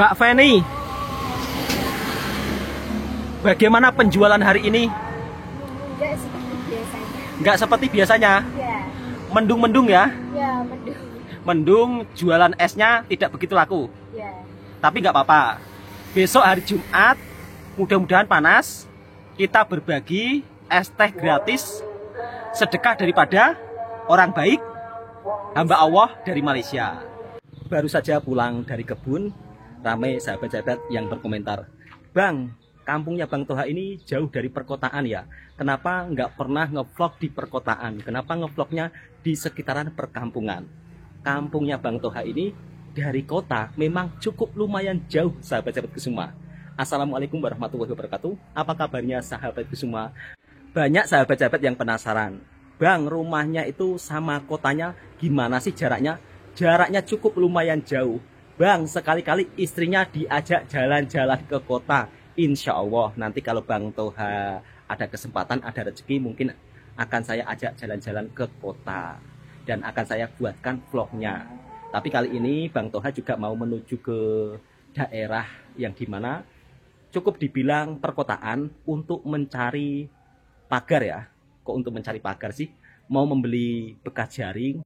Mbak Feni, bagaimana penjualan hari ini? Nggak seperti biasanya. Nggak seperti biasanya? Ya, Mendung-mendung ya? ya mendung. Mendung, jualan esnya tidak begitu laku. Ya, Tapi nggak apa-apa. Besok hari Jumat, mudah-mudahan panas, kita berbagi es teh gratis, sedekah daripada orang baik, hamba Allah dari Malaysia. Baru saja pulang dari kebun, ramai sahabat-sahabat yang berkomentar, "Bang, kampungnya Bang Toha ini jauh dari perkotaan ya. Kenapa nggak pernah ngevlog di perkotaan? Kenapa ngevlognya di sekitaran perkampungan?" Kampungnya Bang Toha ini dari kota memang cukup lumayan jauh, sahabat-sahabatku semua. Assalamualaikum warahmatullahi wabarakatuh. Apa kabarnya sahabatku semua? Banyak sahabat-sahabat yang penasaran, "Bang, rumahnya itu sama kotanya gimana sih jaraknya?" Jaraknya cukup lumayan jauh. "Bang, sekali-kali istrinya diajak jalan-jalan ke kota." Insya Allah nanti kalau Bang Toha ada kesempatan, ada rezeki, mungkin akan saya ajak jalan-jalan ke kota dan akan saya buatkan vlognya. Tapi kali ini Bang Toha juga mau menuju ke daerah yang dimana cukup dibilang perkotaan untuk mencari pagar ya. Kok untuk mencari pagar sih? Mau membeli bekas jaring.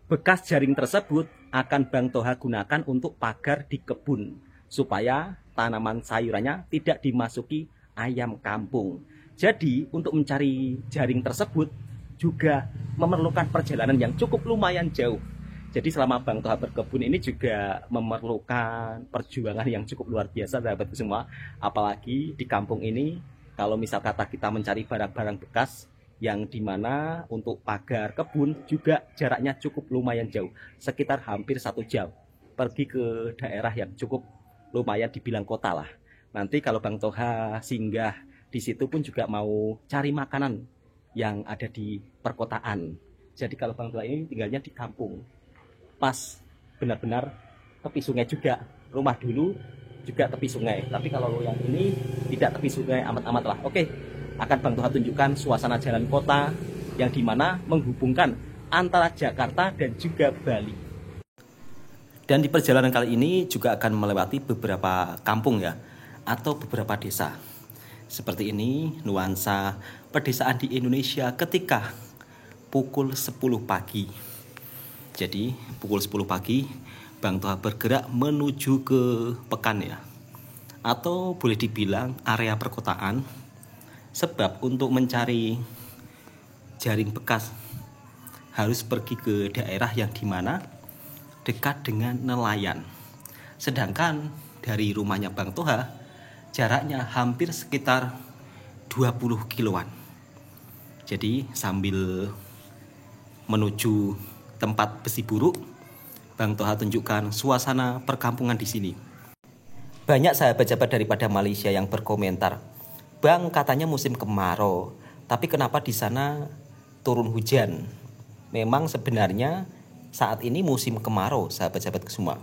Bekas jaring tersebut akan Bang Toha gunakan untuk pagar di kebun, supaya tanaman sayurannya tidak dimasuki ayam kampung. Jadi untuk mencari jaring tersebut juga memerlukan perjalanan yang cukup lumayan jauh. Jadi selama Bang Toha berkebun ini juga memerlukan perjuangan yang cukup luar biasa, sahabatku semua. Apalagi di kampung ini, kalau misal kata kita mencari barang-barang bekas, yang dimana untuk pagar kebun juga jaraknya cukup lumayan jauh, sekitar hampir 1 jam pergi ke daerah yang cukup lumayan dibilang kota lah. Nanti kalau Bang Toha singgah di situ pun juga mau cari makanan yang ada di perkotaan. Jadi kalau Bang Toha ini tinggalnya di kampung, pas benar-benar tepi sungai juga, rumah dulu juga tepi sungai. Tapi kalau yang ini tidak tepi sungai amat-amat lah. Oke, akan Bang Toha tunjukkan suasana jalan kota yang dimana menghubungkan antara Jakarta dan juga Bali. Dan di perjalanan kali ini juga akan melewati beberapa kampung ya, atau beberapa desa. Seperti ini nuansa pedesaan di Indonesia ketika pukul 10 pagi. Jadi pukul 10 pagi Bang Toha bergerak menuju ke Pekan ya, atau boleh dibilang area perkotaan. Sebab untuk mencari jaring bekas harus pergi ke daerah yang dimana dekat dengan nelayan. Sedangkan dari rumahnya Bang Toha jaraknya hampir sekitar 20 kiloan. Jadi sambil menuju tempat besi buruk, Bang Toha tunjukkan suasana perkampungan di sini. Banyak sahabat-sahabat daripada Malaysia yang berkomentar, "Bang, katanya musim kemarau, tapi kenapa di sana turun hujan?" Memang sebenarnya saat ini musim kemarau, sahabat-sahabat semua.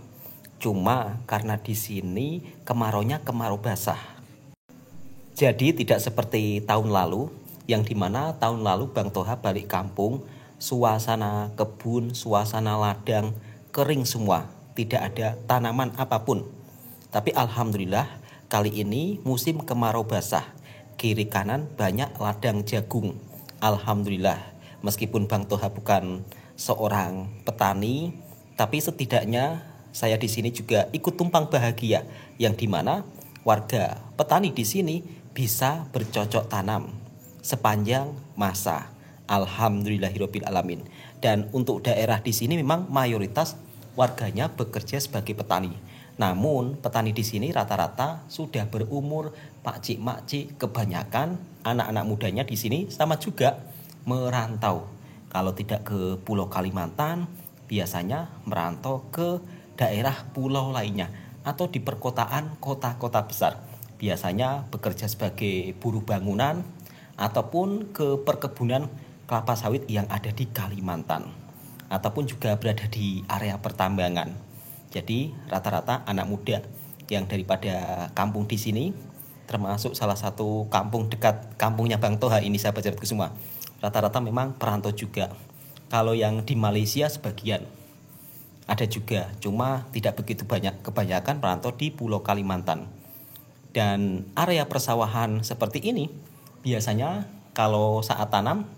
Cuma karena di sini kemaraunya kemarau basah. Jadi tidak seperti tahun lalu, yang dimana tahun lalu Bang Toha balik kampung, suasana kebun, suasana ladang kering semua, tidak ada tanaman apapun. Tapi alhamdulillah kali ini musim kemarau basah. Kiri kanan banyak ladang jagung. Alhamdulillah, meskipun Bang Toha bukan seorang petani, tapi setidaknya saya di sini juga ikut tumpang bahagia, yang dimana warga petani di sini bisa bercocok tanam sepanjang masa. Alhamdulillahirabbil alamin. Dan untuk daerah di sini memang mayoritas warganya bekerja sebagai petani. Namun petani di sini rata-rata sudah berumur, pakcik-makcik, kebanyakan anak-anak mudanya di sini sama juga merantau. Kalau tidak ke Pulau Kalimantan, biasanya merantau ke daerah pulau lainnya atau di perkotaan kota-kota besar. Biasanya bekerja sebagai buruh bangunan ataupun ke perkebunan kelapa sawit yang ada di Kalimantan, ataupun juga berada di area pertambangan. Jadi rata-rata anak muda yang daripada kampung di sini, termasuk salah satu kampung dekat kampungnya Bang Toha ini, sahabat-sahabatku semua, rata-rata memang perantau juga. Kalau yang di Malaysia sebagian, ada juga, cuma tidak begitu banyak, kebanyakan perantau di Pulau Kalimantan. Dan area persawahan seperti ini biasanya kalau saat tanam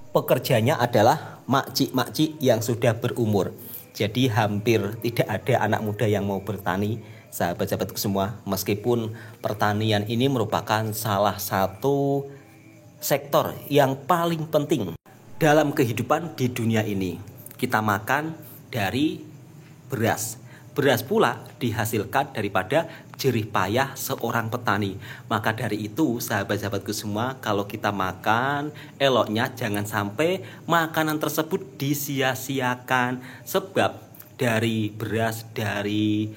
pekerjanya adalah makcik-makcik yang sudah berumur. Jadi hampir tidak ada anak muda yang mau bertani, sahabat-sahabatku semua. Meskipun pertanian ini merupakan salah satu sektor yang paling penting dalam kehidupan di dunia ini. Kita makan dari beras. Beras pula dihasilkan daripada jerih payah seorang petani. Maka dari itu sahabat-sahabatku semua, kalau kita makan, eloknya jangan sampai makanan tersebut disia-siakan. Sebab dari beras, dari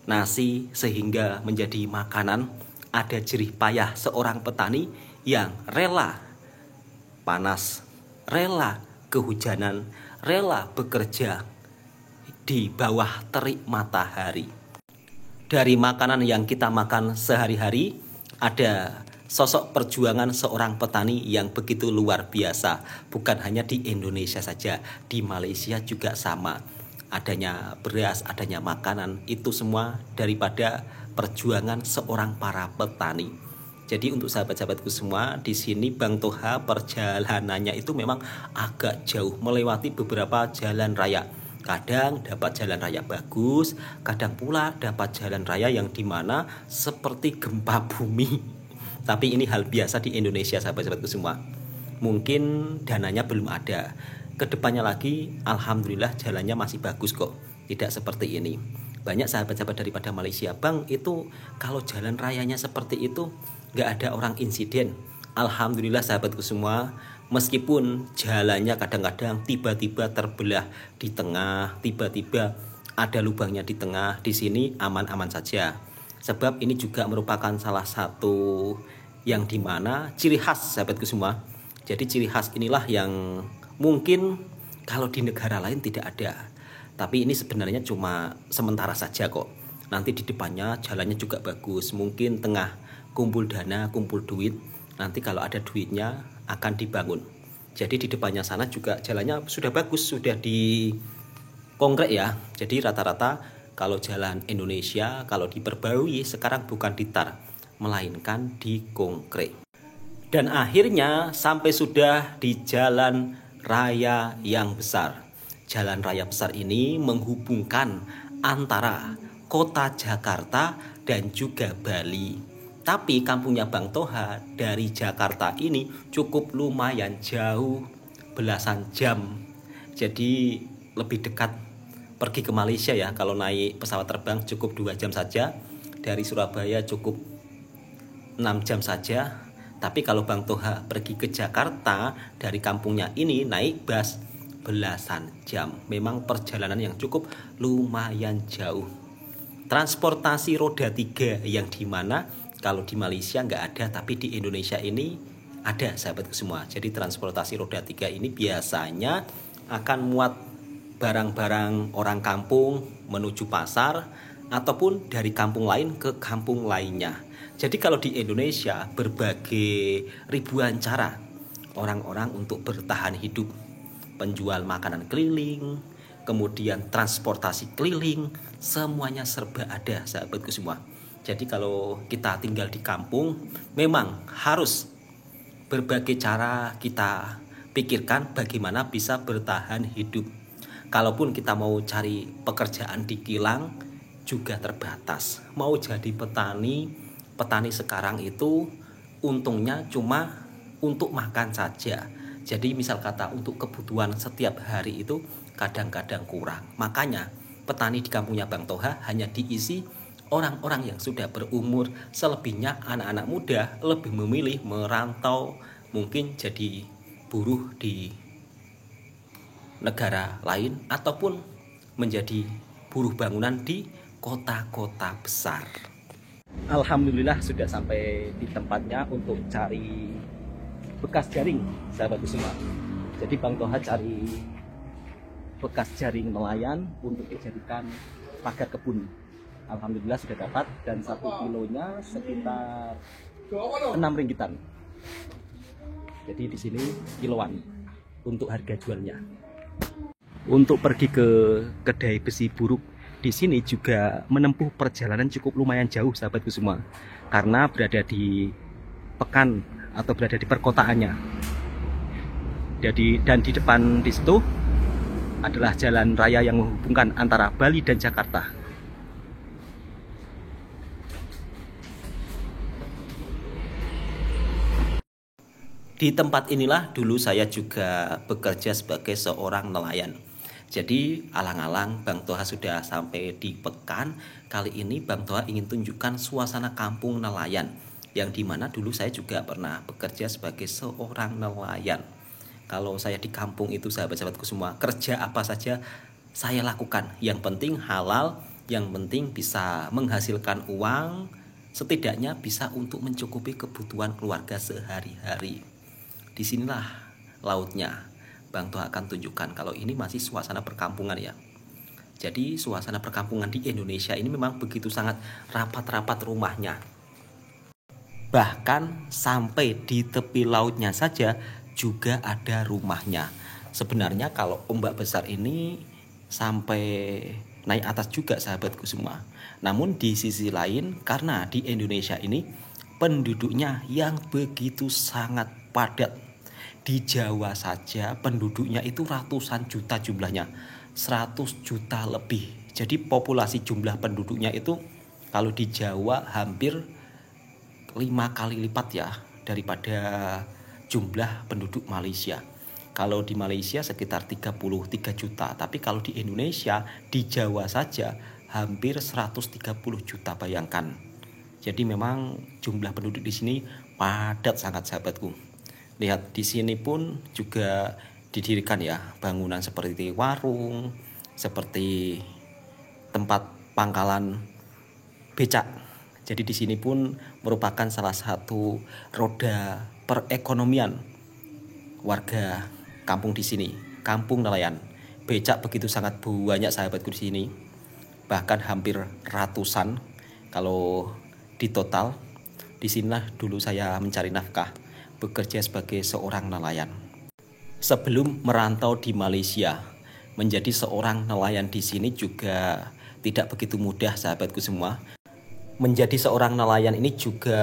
nasi sehingga menjadi makanan, ada jerih payah seorang petani yang rela panas, rela kehujanan, rela bekerja di bawah terik matahari. Dari makanan yang kita makan sehari-hari, ada sosok perjuangan seorang petani yang begitu luar biasa. Bukan hanya di Indonesia saja, di Malaysia juga sama. Adanya beras, adanya makanan, itu semua daripada perjuangan seorang para petani. Jadi untuk sahabat-sahabatku semua, di sini Bang Toha perjalanannya itu memang agak jauh, melewati beberapa jalan raya. Kadang dapat jalan raya bagus, kadang pula dapat jalan raya yang dimana seperti gempa bumi. Tapi ini hal biasa di Indonesia, sahabat-sahabatku semua. Mungkin dananya belum ada. Kedepannya lagi, alhamdulillah jalannya masih bagus kok. Tidak seperti ini. Banyak sahabat-sahabat daripada Malaysia, Bang, itu kalau jalan rayanya seperti itu, gak ada orang insiden. Alhamdulillah sahabatku semua, meskipun jalannya kadang-kadang tiba-tiba terbelah di tengah, tiba-tiba ada lubangnya di tengah, di sini aman-aman saja. Sebab ini juga merupakan salah satu yang dimana ciri khas sahabatku semua. Jadi ciri khas inilah yang mungkin kalau di negara lain tidak ada. Tapi ini sebenarnya cuma sementara saja kok. Nanti di depannya jalannya juga bagus. Mungkin tengah kumpul dana, kumpul duit. Nanti kalau ada duitnya akan dibangun. Jadi di depannya sana juga jalannya sudah bagus, sudah di konkret ya. Jadi rata-rata kalau jalan Indonesia kalau diperbarui sekarang bukan ditar, melainkan di konkret. Dan akhirnya sampai sudah di jalan raya yang besar. Jalan raya besar ini menghubungkan antara kota Jakarta dan juga Bali. Tapi kampungnya Bang Toha dari Jakarta ini cukup lumayan jauh, belasan jam. Jadi lebih dekat pergi ke Malaysia ya. Kalau naik pesawat terbang cukup 2 jam saja. Dari Surabaya cukup 6 jam saja. Tapi kalau Bang Toha pergi ke Jakarta dari kampungnya ini naik bus belasan jam. Memang perjalanan yang cukup lumayan jauh. Transportasi roda 3 yang dimana kalau di Malaysia nggak ada, tapi di Indonesia ini ada sahabatku semua. Jadi transportasi roda 3 ini biasanya akan muat barang-barang orang kampung menuju pasar ataupun dari kampung lain ke kampung lainnya. Jadi kalau di Indonesia berbagai ribuan cara orang-orang untuk bertahan hidup. Penjual makanan keliling, kemudian transportasi keliling, semuanya serba ada sahabatku semua. Jadi kalau kita tinggal di kampung, memang harus berbagai cara kita pikirkan bagaimana bisa bertahan hidup. Kalaupun kita mau cari pekerjaan di kilang juga terbatas. Mau jadi petani, petani sekarang itu untungnya cuma untuk makan saja. Jadi misal kata untuk kebutuhan setiap hari itu kadang-kadang kurang. Makanya petani di kampungnya Bang Toha hanya diisi orang-orang yang sudah berumur. Selebihnya anak-anak muda lebih memilih merantau, mungkin jadi buruh di negara lain ataupun menjadi buruh bangunan di kota-kota besar. Alhamdulillah sudah sampai di tempatnya untuk cari bekas jaring, sahabatku semua. Jadi Bang Toha cari bekas jaring nelayan untuk dijadikan pagar kebun. Alhamdulillah sudah dapat, dan 1 kilonya sekitar 6 ringgitan. Jadi di sini kiloan untuk harga jualnya. Untuk pergi ke kedai besi buruk di sini juga menempuh perjalanan cukup lumayan jauh sahabatku semua, karena berada di pekan atau berada di perkotaannya. Dan di depan di situ adalah jalan raya yang menghubungkan antara Bali dan Jakarta. Di tempat inilah dulu saya juga bekerja sebagai seorang nelayan. Jadi alang-alang Bang Toha sudah sampai di pekan. Kali ini Bang Toha ingin tunjukkan suasana kampung nelayan, yang dimana dulu saya juga pernah bekerja sebagai seorang nelayan. Kalau saya di kampung itu sahabat-sahabatku semua, kerja apa saja saya lakukan. Yang penting halal, yang penting bisa menghasilkan uang, setidaknya bisa untuk mencukupi kebutuhan keluarga sehari-hari. Disinilah lautnya. Bang Toha akan tunjukkan kalau ini masih suasana perkampungan ya. Jadi suasana perkampungan di Indonesia ini memang begitu sangat rapat-rapat rumahnya. Bahkan sampai di tepi lautnya saja juga ada rumahnya. Sebenarnya kalau ombak besar ini sampai naik atas juga sahabatku semua. Namun di sisi lain, karena di Indonesia ini penduduknya yang begitu sangat padat. Di Jawa saja penduduknya itu ratusan juta jumlahnya, 100 juta lebih. Jadi populasi jumlah penduduknya itu kalau di Jawa hampir 5 kali lipat ya daripada jumlah penduduk Malaysia. Kalau di Malaysia sekitar 33 juta, tapi kalau di Indonesia, di Jawa saja hampir 130 juta, bayangkan. Jadi memang jumlah penduduk di sini padat sangat sahabatku. Lihat di sini pun juga didirikan ya bangunan seperti warung, seperti tempat pangkalan becak. Jadi di sini pun merupakan salah satu roda perekonomian warga kampung di sini, kampung nelayan. Becak begitu sangat banyak sahabatku di sini, bahkan hampir ratusan kalau di total. Di sinilah dulu saya mencari nafkah, bekerja sebagai seorang nelayan. Sebelum merantau di Malaysia, menjadi seorang nelayan di sini juga tidak begitu mudah sahabatku semua. Menjadi seorang nelayan ini juga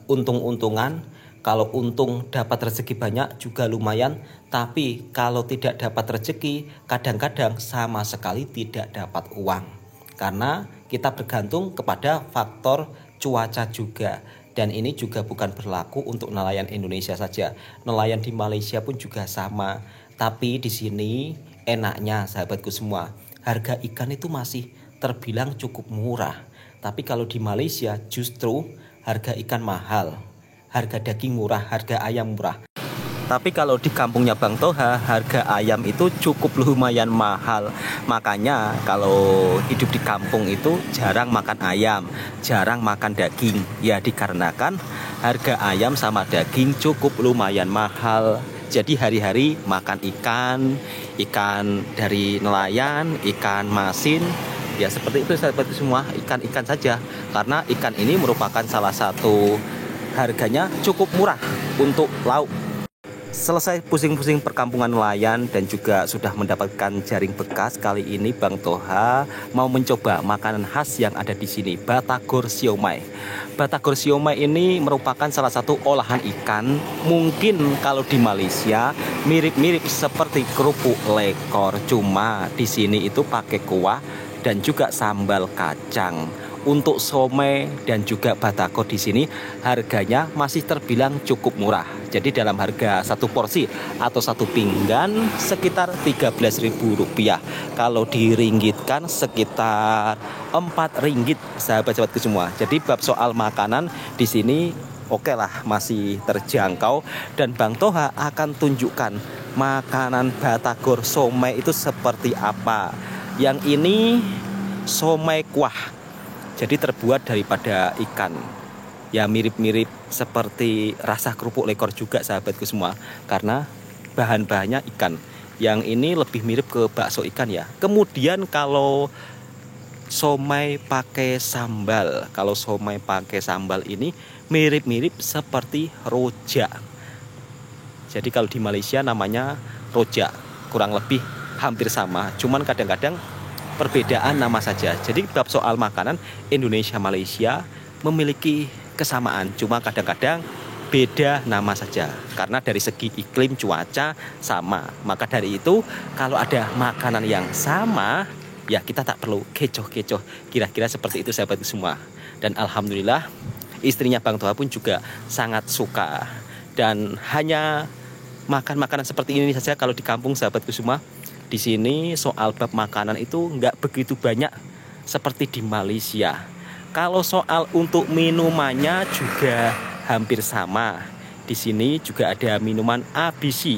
untung-untungan. Kalau untung dapat rezeki banyak juga lumayan, tapi kalau tidak dapat rezeki kadang-kadang sama sekali tidak dapat uang. Karena kita bergantung kepada faktor cuaca juga. Dan ini juga bukan berlaku untuk nelayan Indonesia saja. Nelayan di Malaysia pun juga sama. Tapi di sini enaknya sahabatku semua, harga ikan itu masih terbilang cukup murah. Tapi kalau di Malaysia justru harga ikan mahal, harga daging murah, harga ayam murah. Tapi kalau di kampungnya Bang Toha, harga ayam itu cukup lumayan mahal. Makanya kalau hidup di kampung itu jarang makan ayam, jarang makan daging. Ya dikarenakan harga ayam sama daging cukup lumayan mahal. Jadi hari-hari makan ikan dari nelayan, ikan masin. Ya seperti itu sahabat semua, ikan-ikan saja. Karena ikan ini merupakan salah satu harganya cukup murah untuk lauk. Selesai pusing-pusing perkampungan nelayan dan juga sudah mendapatkan jaring bekas, kali ini Bang Toha mau mencoba makanan khas yang ada di sini, batagor siomay. Batagor siomay ini merupakan salah satu olahan ikan. Mungkin kalau di Malaysia mirip-mirip seperti kerupuk lekor, cuma di sini itu pakai kuah dan juga sambal kacang. Untuk somai dan juga batagor di sini harganya masih terbilang cukup murah. Jadi dalam harga satu porsi atau satu pinggan sekitar Rp13.000. Kalau diringgitkan sekitar Rp4 sahabat-sahabatku semua. Jadi bab soal makanan di sini oke lah, masih terjangkau. Dan Bang Toha akan tunjukkan makanan batagor somai itu seperti apa. Yang ini somai kuah. Jadi terbuat daripada ikan. Ya mirip-mirip seperti rasa kerupuk lekor juga sahabatku semua. Karena bahan-bahannya ikan. Yang ini lebih mirip ke bakso ikan ya. Kemudian kalau somai pakai sambal. Kalau somai pakai sambal ini mirip-mirip seperti rojak. Jadi kalau di Malaysia namanya rojak. Kurang lebih hampir sama, cuman kadang-kadang perbedaan nama saja. Jadi bab soal makanan, Indonesia Malaysia memiliki kesamaan, cuma kadang-kadang beda nama saja. Karena dari segi iklim, cuaca sama. Maka dari itu kalau ada makanan yang sama, ya kita tak perlu kecoh-kecoh. Kira-kira seperti itu sahabatku semua. Dan alhamdulillah istrinya Bang Toha pun juga sangat suka. Dan hanya makan makanan seperti ini saja kalau di kampung sahabatku semua. Di sini soal bab makanan itu nggak begitu banyak seperti di Malaysia. Kalau soal untuk minumannya juga hampir sama. Di sini juga ada minuman ABC.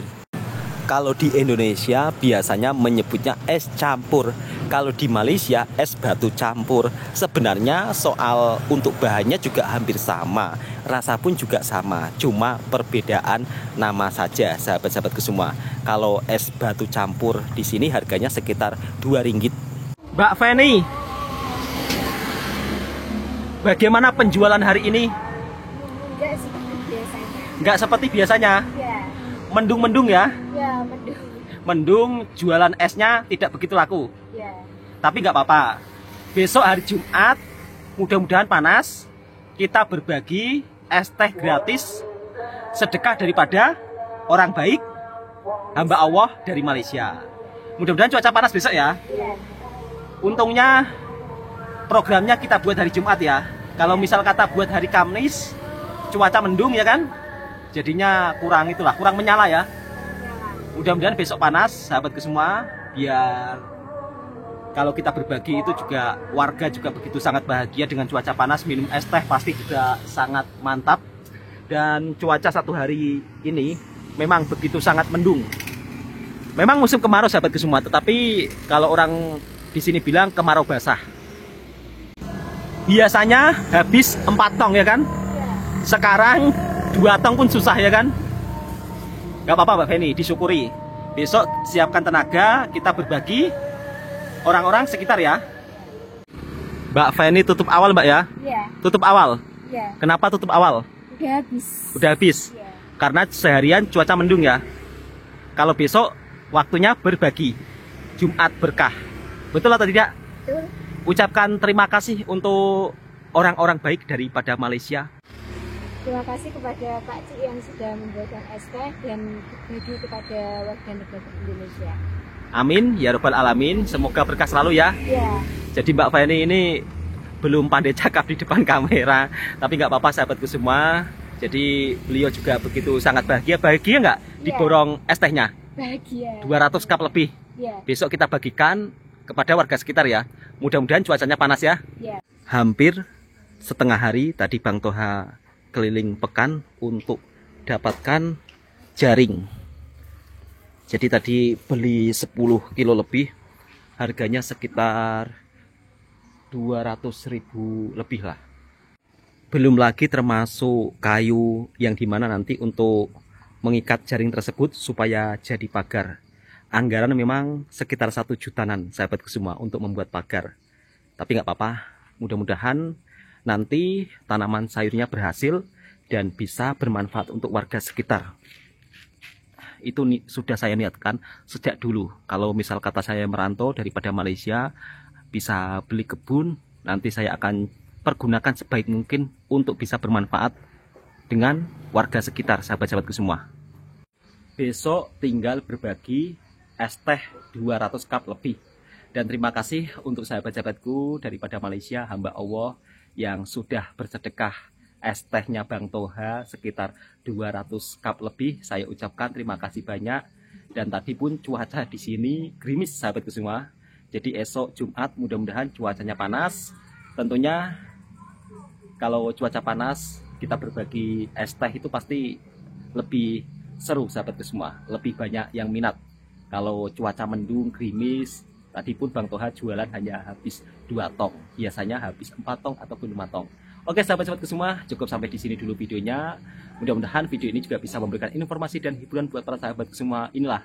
Kalau di Indonesia biasanya menyebutnya es campur. Kalau di Malaysia es batu campur. Sebenarnya soal untuk bahannya juga hampir sama. Rasa pun juga sama. Cuma perbedaan nama saja sahabat-sahabatku semua. Kalau es batu campur di sini harganya sekitar RM2. Mbak Feni, bagaimana penjualan hari ini? Enggak seperti biasanya. Nggak seperti biasanya. Ya, Mendung-mendung ya. ya mendung. Mendung, jualan esnya tidak begitu laku. Ya, Tapi nggak apa-apa. Besok hari Jumat, mudah-mudahan panas. Kita berbagi es teh gratis, sedekah daripada orang baik, hamba Allah dari Malaysia. Mudah-mudahan cuaca panas besok ya. ya, Untungnya programnya kita buat hari Jumat ya. Kalau misal kata buat hari Kamis, cuaca mendung ya kan, jadinya kurang menyala ya. Mudah-mudahan besok panas sahabatku semua, biar kalau kita berbagi itu juga warga juga begitu sangat bahagia dengan cuaca panas. Minum es teh pasti juga sangat mantap. Dan cuaca satu hari ini memang begitu sangat mendung. Memang musim kemarau sahabatku semua, tetapi kalau orang di sini bilang kemarau basah. Biasanya habis 4 tong ya kan? Sekarang 2 tong pun susah ya kan? Gak apa-apa Mbak Feni, disyukuri. Besok siapkan tenaga, kita berbagi orang-orang sekitar ya. Mbak Feni tutup awal Mbak ya? ya, Tutup awal. ya. Kenapa tutup awal? Udah habis. Udah habis. Ya, Karena seharian cuaca mendung ya. Kalau besok waktunya berbagi. Jumat berkah. Betul atau tidak? betul. Ucapkan terima kasih untuk orang-orang baik daripada Malaysia. Terima kasih kepada Pak Cik yang sudah membuatkan es teh dan berbagi kepada warga negara Indonesia. Amin ya robbal alamin. Semoga berkah selalu ya. Ya, Jadi Mbak Feni ini belum pandai cakap di depan kamera, tapi nggak apa-apa sahabatku semua. Jadi beliau juga begitu sangat bahagia. Bahagia nggak diborong es tehnya? bahagia. 200 cup lebih. Ya, Besok kita bagikan kepada warga sekitar ya. Mudah-mudahan cuacanya panas ya. ya, Hampir setengah hari tadi Bang Toha keliling pekan untuk dapatkan jaring. Jadi tadi beli 10 kilo lebih, harganya sekitar 200.000 lebih lah. Belum lagi termasuk kayu yang dimana nanti untuk mengikat jaring tersebut supaya jadi pagar. Anggaran memang sekitar 1 jutaan sahabatku semua untuk membuat pagar. Tapi nggak apa-apa, mudah-mudahan nanti tanaman sayurnya berhasil dan bisa bermanfaat untuk warga sekitar. Itu sudah saya niatkan sejak dulu. Kalau misal kata saya merantau daripada Malaysia, bisa beli kebun, nanti saya akan pergunakan sebaik mungkin untuk bisa bermanfaat dengan warga sekitar, sahabat-sahabatku semua. Besok tinggal berbagi es teh 200 cup lebih. Dan terima kasih untuk sahabat-sahabatku daripada Malaysia, hamba Allah yang sudah bersedekah es tehnya Bang Toha sekitar 200 cup lebih. Saya ucapkan terima kasih banyak. Dan tadi pun cuaca di sini gerimis sahabatku semua. Jadi esok Jumat mudah-mudahan cuacanya panas. Tentunya kalau cuaca panas kita berbagi es teh itu pasti lebih seru sahabatku semua. Lebih banyak yang minat. Kalau cuaca mendung, gerimis, tadi pun Bang Toha jualan hanya habis 2 tong. Biasanya habis 4 tong ataupun 5 tong. Oke sahabat-sahabatku semua, cukup sampai di sini dulu videonya. Mudah-mudahan video ini juga bisa memberikan informasi dan hiburan buat para sahabatku semua. Inilah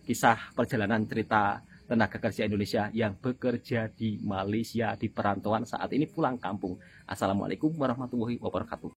kisah perjalanan cerita tenaga kerja Indonesia yang bekerja di Malaysia di perantauan saat ini pulang kampung. Assalamualaikum warahmatullahi wabarakatuh.